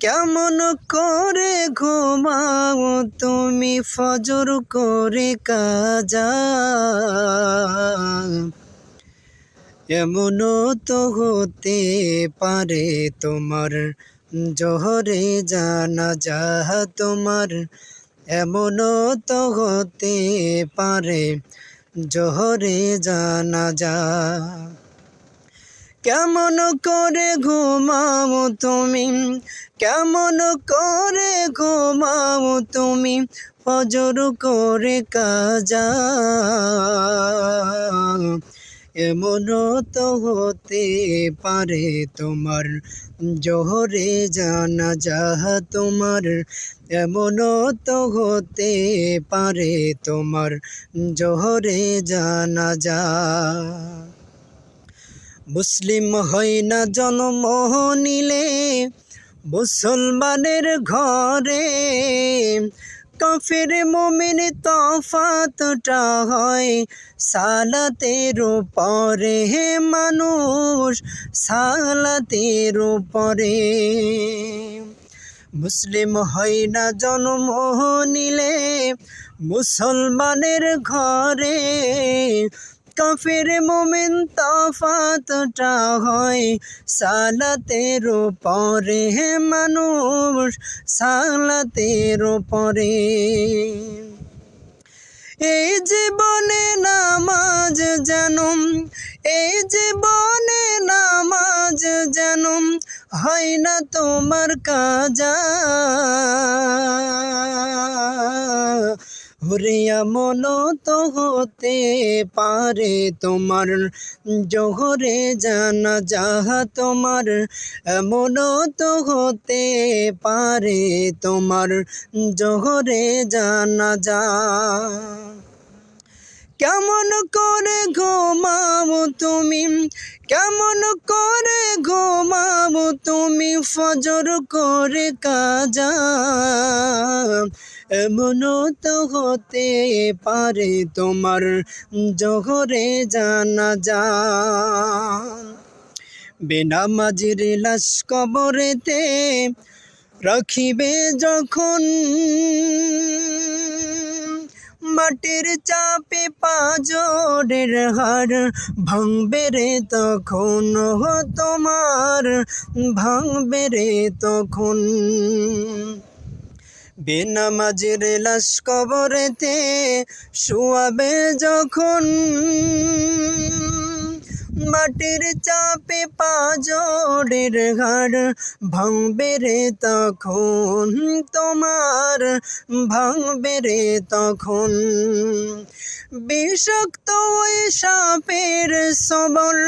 কেমন করে ঘুমাও তুমি ফজর করে কাজা, এমনও তো হতে পারে তোমার জোহরে জানাজা তোমার, এমনও তো হতে পারে জোহরে জানাজা। কেমন করে ঘুমাও তুমি, কেমন করে ঘুমাও তুমি ফজর করে কাজা, এমনও তো হতে পারে তোমার জোহরে জানাজা তোমার, এমনও তো হতে পারে তোমার জোহরে জানাজা। মুসলিম হয় না জন্ম নিলে মুসলমানের ঘরে, কাফের মুমিন তফাতটা হয় সালাতের উপরে, মানুষ সালাতের উপরে। মুসলিম হয় না জন্ম নিলে মুসলমানের ঘরে, কাফের মুমিন তফাতটা হয় সালাতের উপরে, মানুষ সালাতের উপরে। এই জীবনে নামাজ জানুম, এই জীবনে নামাজ জানুম হয় না তোমার কাজা, ওরে এমনও তো হতে পারে তোমার জোহরে জানাজা তোমার, এমনও তো হতে পারে তোমার জোহরে জানাজা। কেমন করে ঘুমাও তুমি, কেমন করে ঘুমাও তুমি ফজর করে কাজা, এমনও তো হতে পারে তোমার জোহরে জানাজা। বেনামাজির লাশ কবরেতে রাখিবে যখন, মাটির চাপে পাঁজরের হাড় ভাঙবে রে তখন, তোমার ভাঙবে রে তখন। বেনামাজির লাশ কবরেতে শুয়াবে যখন, মাটির চাপে পাঁজরের হাড় ভাঙবে রে তখন, তোমার ভাঙবে রে তখন। বিষাক্ত ওই সাপের সবল